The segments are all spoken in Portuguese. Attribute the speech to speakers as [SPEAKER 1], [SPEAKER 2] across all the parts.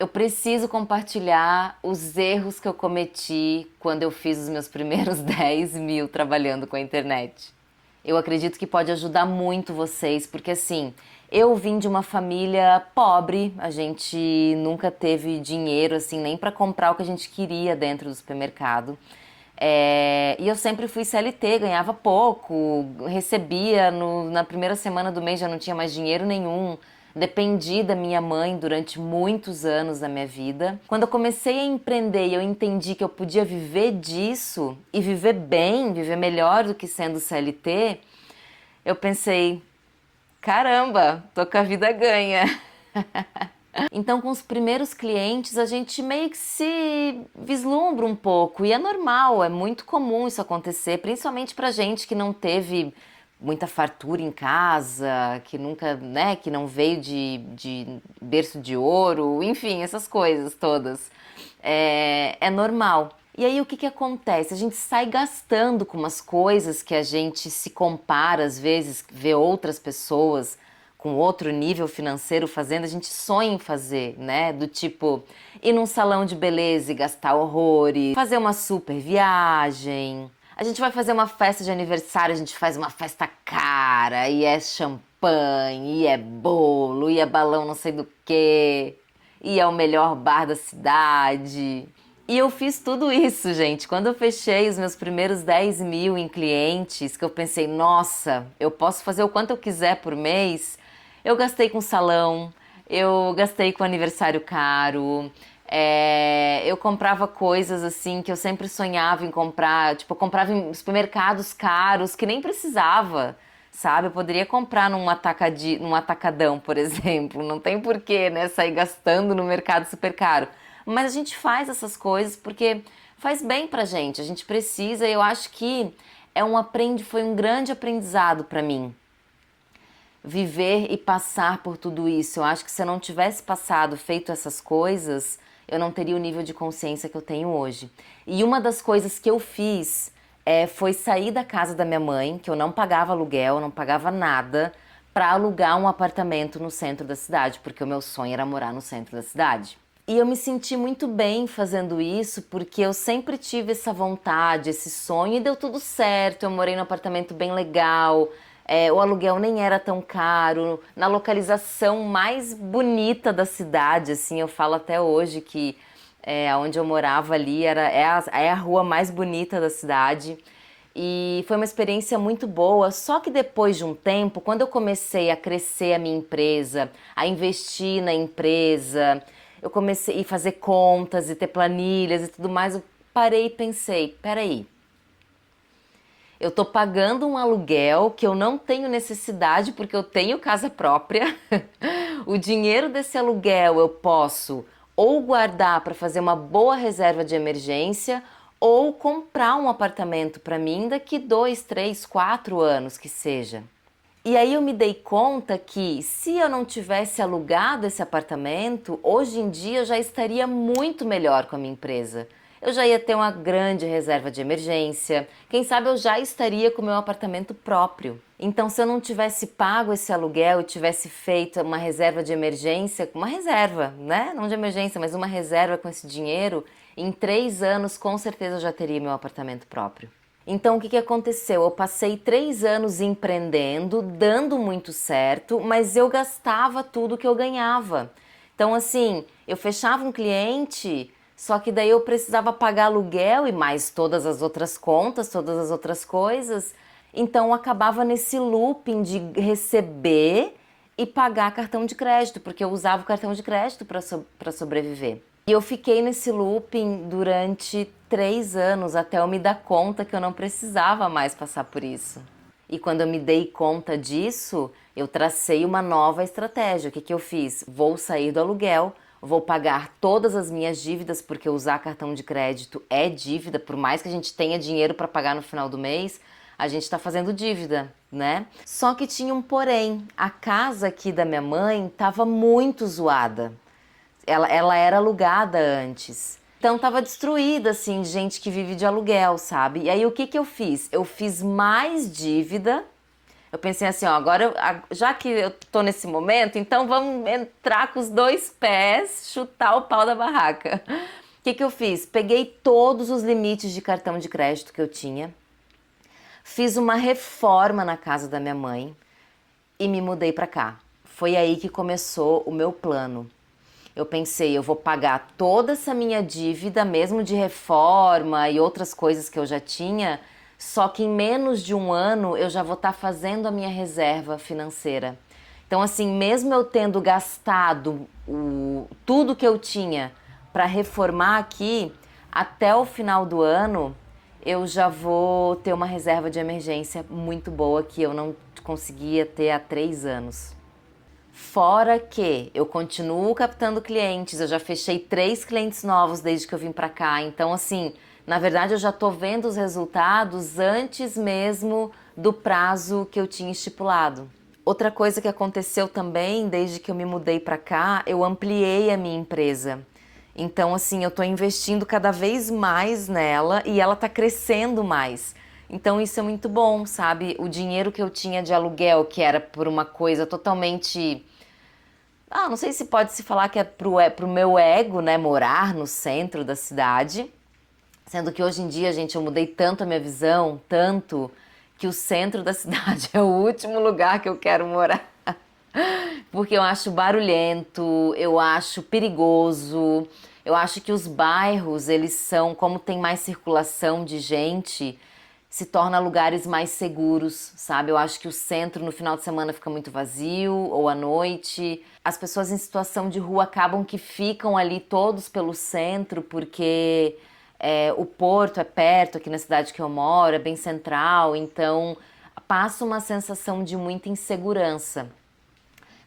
[SPEAKER 1] Eu preciso compartilhar os erros que eu cometi quando eu fiz os meus primeiros 10 mil trabalhando com a internet. Eu acredito que pode ajudar muito vocês, porque assim, eu vim de uma família pobre, a gente nunca teve dinheiro assim nem para comprar o que a gente queria dentro do supermercado. E eu sempre fui CLT, ganhava pouco, recebia na primeira semana do mês já não tinha mais dinheiro nenhum. Dependi da minha mãe durante muitos anos da minha vida. Quando eu comecei a empreender e eu entendi que eu podia viver disso e viver bem, viver melhor do que sendo CLT, eu pensei, caramba, tô com a vida ganha. Então, com os primeiros clientes, a gente meio que se vislumbra um pouco, e é normal, é muito comum isso acontecer, principalmente pra gente que não teve muita fartura em casa, que nunca, né, que não veio de berço de ouro, enfim, essas coisas todas. É normal. E aí o que que acontece? A gente sai gastando com umas coisas que a gente se compara, às vezes, vê outras pessoas com outro nível financeiro fazendo, a gente sonha em fazer, né? Do tipo, ir num salão de beleza e gastar horrores, fazer uma super viagem. A gente vai fazer uma festa de aniversário, a gente faz uma festa cara, e é champanhe, e é bolo, e é balão não sei do que, e é o melhor bar da cidade. E eu fiz tudo isso, gente. Quando eu fechei os meus primeiros 10 mil em clientes, que eu pensei, nossa, eu posso fazer o quanto eu quiser por mês, eu gastei com salão, eu gastei com aniversário caro, eu comprava coisas assim que eu sempre sonhava em comprar, tipo, eu comprava em supermercados caros que nem precisava, sabe? Eu poderia comprar num atacadão, por exemplo, não tem porquê, né, sair gastando no mercado super caro. Mas a gente faz essas coisas porque faz bem pra gente, a gente precisa, e eu acho que foi um grande aprendizado pra mim viver e passar por tudo isso. Eu acho que se eu não tivesse passado, feito essas coisas, eu não teria o nível de consciência que eu tenho hoje. E uma das coisas que eu fiz foi sair da casa da minha mãe, que eu não pagava aluguel, não pagava nada, para alugar um apartamento no centro da cidade, porque o meu sonho era morar no centro da cidade. E eu me senti muito bem fazendo isso, porque eu sempre tive essa vontade, esse sonho, e deu tudo certo. Eu morei num apartamento bem legal, o aluguel nem era tão caro, na localização mais bonita da cidade, assim, eu falo até hoje que onde eu morava ali é a rua mais bonita da cidade. E foi uma experiência muito boa, só que depois de um tempo, quando eu comecei a crescer a minha empresa, a investir na empresa, eu comecei a fazer contas e ter planilhas e tudo mais, eu parei e pensei, peraí, eu tô pagando um aluguel que eu não tenho necessidade porque eu tenho casa própria. O dinheiro desse aluguel eu posso ou guardar para fazer uma boa reserva de emergência ou comprar um apartamento para mim daqui 2, 3, 4 anos que seja. E aí eu me dei conta que se eu não tivesse alugado esse apartamento, hoje em dia eu já estaria muito melhor com a minha empresa. Eu já ia ter uma grande reserva de emergência. Quem sabe eu já estaria com o meu apartamento próprio. Então, se eu não tivesse pago esse aluguel e tivesse feito uma reserva de emergência, uma reserva, né? Não de emergência, mas uma reserva com esse dinheiro, em 3 anos com certeza eu já teria meu apartamento próprio. Então, o que que aconteceu? Eu passei 3 anos empreendendo, dando muito certo, mas eu gastava tudo que eu ganhava. Então, assim, eu fechava um cliente, só que daí eu precisava pagar aluguel e mais todas as outras contas, todas as outras coisas. Então, eu acabava nesse looping de receber e pagar cartão de crédito, porque eu usava o cartão de crédito para sobreviver. E eu fiquei nesse looping durante 3 anos até eu me dar conta que eu não precisava mais passar por isso. E quando eu me dei conta disso, eu tracei uma nova estratégia. O que que eu fiz? Vou sair do aluguel, vou pagar todas as minhas dívidas, porque usar cartão de crédito é dívida, por mais que a gente tenha dinheiro para pagar no final do mês, a gente está fazendo dívida, né? Só que tinha um porém. A casa aqui da minha mãe estava muito zoada. Ela era alugada antes. Então tava destruída, assim, de gente que vive de aluguel, sabe? E aí o que que eu fiz? Eu fiz mais dívida, Eu pensei assim, ó, agora já que eu tô nesse momento, então vamos entrar com os dois pés, chutar o pau da barraca. O que que eu fiz? Peguei todos os limites de cartão de crédito que eu tinha, fiz uma reforma na casa da minha mãe e me mudei pra cá. Foi aí que começou o meu plano. Eu pensei, eu vou pagar toda essa minha dívida, mesmo de reforma e outras coisas que eu já tinha, só que em menos de um ano eu já vou estar fazendo a minha reserva financeira. Então, assim, mesmo eu tendo gastado tudo que eu tinha para reformar aqui, até o final do ano eu já vou ter uma reserva de emergência muito boa que eu não conseguia ter há 3 anos. Fora que eu continuo captando clientes, eu já fechei 3 clientes novos desde que eu vim pra cá. Então, assim, na verdade eu já tô vendo os resultados antes mesmo do prazo que eu tinha estipulado. Outra coisa que aconteceu também, desde que eu me mudei pra cá, eu ampliei a minha empresa. Então, assim, eu tô investindo cada vez mais nela e ela tá crescendo mais. Então, isso é muito bom, sabe? O dinheiro que eu tinha de aluguel, que era por uma coisa totalmente. Não sei se pode se falar que é pro meu ego, né? Morar no centro da cidade. Sendo que hoje em dia, gente, eu mudei tanto a minha visão, tanto, que o centro da cidade é o último lugar que eu quero morar. Porque eu acho barulhento, eu acho perigoso, eu acho que os bairros, eles são, como tem mais circulação de gente, se torna lugares mais seguros, sabe? Eu acho que o centro no final de semana fica muito vazio, ou à noite. As pessoas em situação de rua acabam que ficam ali todos pelo centro, porque o porto é perto, aqui na cidade que eu moro, é bem central, então passa uma sensação de muita insegurança.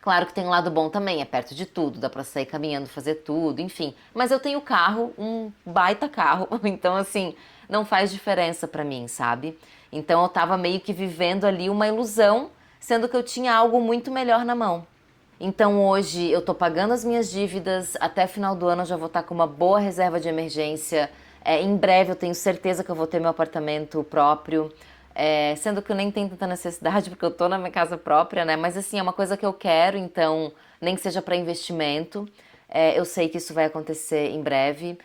[SPEAKER 1] Claro que tem um lado bom também, é perto de tudo, dá pra sair caminhando, fazer tudo, enfim. Mas eu tenho carro, um baita carro, então assim, não faz diferença pra mim, sabe? Então eu tava meio que vivendo ali uma ilusão, sendo que eu tinha algo muito melhor na mão. Então hoje eu tô pagando as minhas dívidas, até final do ano eu já vou estar com uma boa reserva de emergência. Em breve eu tenho certeza que eu vou ter meu apartamento próprio. Sendo que eu nem tenho tanta necessidade porque eu tô na minha casa própria, né? Mas assim, é uma coisa que eu quero, então nem que seja para investimento. Eu sei que isso vai acontecer em breve.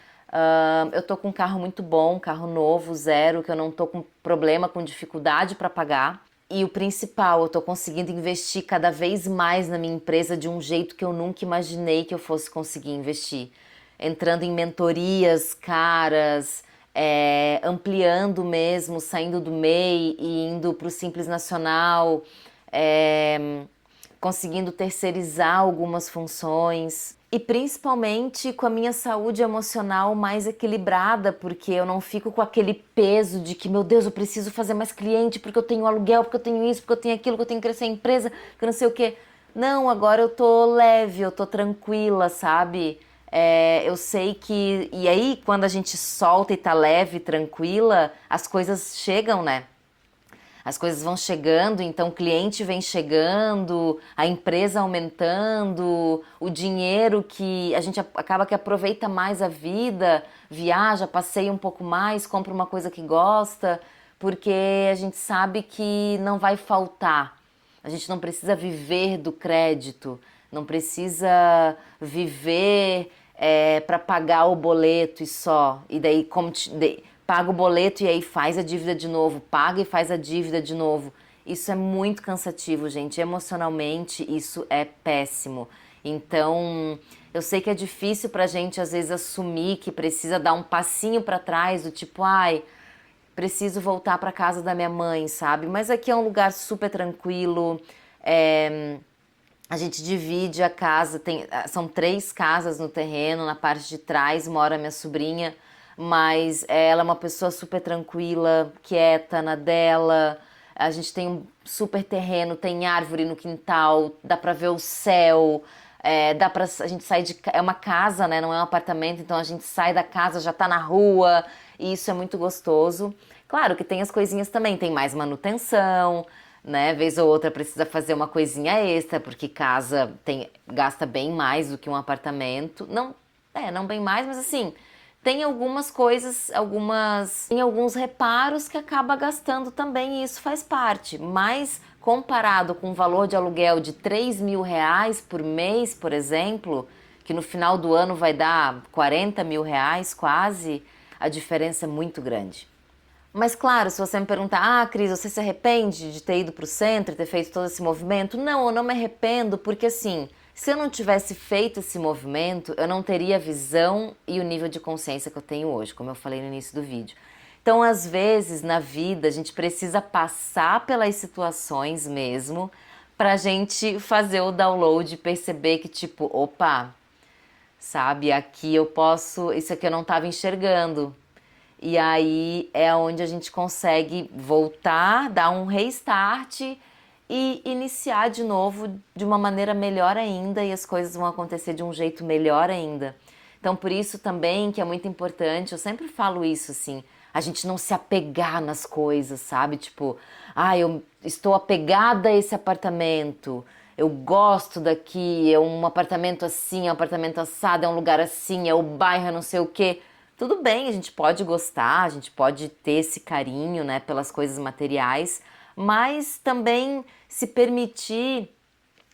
[SPEAKER 1] Eu tô com um carro muito bom, um carro novo, zero, que eu não tô com problema, com dificuldade para pagar. E o principal, eu tô conseguindo investir cada vez mais na minha empresa de um jeito que eu nunca imaginei que eu fosse conseguir investir. Entrando em mentorias caras, ampliando mesmo, saindo do MEI e indo para o Simples Nacional, conseguindo terceirizar algumas funções. E principalmente com a minha saúde emocional mais equilibrada, porque eu não fico com aquele peso de que, meu Deus, eu preciso fazer mais cliente, porque eu tenho aluguel, porque eu tenho isso, porque eu tenho aquilo, porque eu tenho que crescer a empresa, porque eu não sei o quê. Não, agora eu tô leve, eu tô tranquila, sabe? Eu sei que. E aí, quando a gente solta e tá leve, tranquila, as coisas chegam, né? As coisas vão chegando, então o cliente vem chegando, a empresa aumentando, o dinheiro que a gente acaba que aproveita mais a vida, viaja, passeia um pouco mais, compra uma coisa que gosta, porque a gente sabe que não vai faltar. A gente não precisa viver do crédito, não precisa viver para pagar o boleto e só. E daí, paga o boleto e aí faz a dívida de novo, paga e faz a dívida de novo. Isso é muito cansativo, gente. Emocionalmente, isso é péssimo. Então, eu sei que é difícil pra gente às vezes assumir que precisa dar um passinho pra trás, do tipo, ai, preciso voltar pra casa da minha mãe, sabe? Mas aqui é um lugar super tranquilo. A gente divide a casa, são 3 casas no terreno, na parte de trás mora minha sobrinha, mas ela é uma pessoa super tranquila, quieta na dela. A gente tem um super terreno, tem árvore no quintal, dá pra ver o céu, a gente sai é uma casa, né? Não é um apartamento, então a gente sai da casa, já tá na rua, e isso é muito gostoso. Claro que tem as coisinhas também, tem mais manutenção, né? Vez ou outra precisa fazer uma coisinha extra, porque casa gasta bem mais do que um apartamento. Não, não bem mais, mas assim, tem algumas coisas, tem alguns reparos que acaba gastando também e isso faz parte. Mas comparado com o valor de aluguel de R$ 3.000 por mês, por exemplo, que no final do ano vai dar R$ 40.000 quase, a diferença é muito grande. Mas claro, se você me perguntar, Cris, você se arrepende de ter ido para o centro e ter feito todo esse movimento? Não, eu não me arrependo, porque assim, se eu não tivesse feito esse movimento, eu não teria a visão e o nível de consciência que eu tenho hoje, como eu falei no início do vídeo. Então, às vezes, na vida, a gente precisa passar pelas situações mesmo, pra gente fazer o download e perceber que, tipo, opa, sabe, aqui eu posso, isso aqui eu não estava enxergando. E aí é onde a gente consegue voltar, dar um restart e iniciar de novo de uma maneira melhor ainda e as coisas vão acontecer de um jeito melhor ainda. Então, por isso também que é muito importante, eu sempre falo isso assim, a gente não se apegar nas coisas, sabe? Tipo, eu estou apegada a esse apartamento, eu gosto daqui, é um apartamento assim, é um apartamento assado, é um lugar assim, é o bairro, é não sei o quê. Tudo bem, a gente pode gostar, a gente pode ter esse carinho, né, pelas coisas materiais, mas também se permitir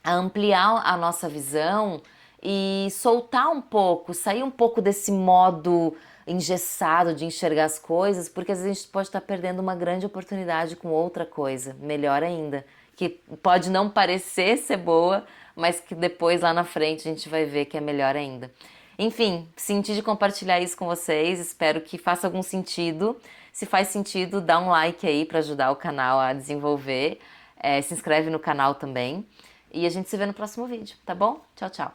[SPEAKER 1] ampliar a nossa visão e soltar um pouco, sair um pouco desse modo engessado de enxergar as coisas, porque às vezes a gente pode estar perdendo uma grande oportunidade com outra coisa, melhor ainda, que pode não parecer ser boa, mas que depois lá na frente a gente vai ver que é melhor ainda. Enfim, senti de compartilhar isso com vocês, espero que faça algum sentido. Se faz sentido, dá um like aí para ajudar o canal a desenvolver. Se inscreve no canal também. E a gente se vê no próximo vídeo, tá bom? Tchau, tchau!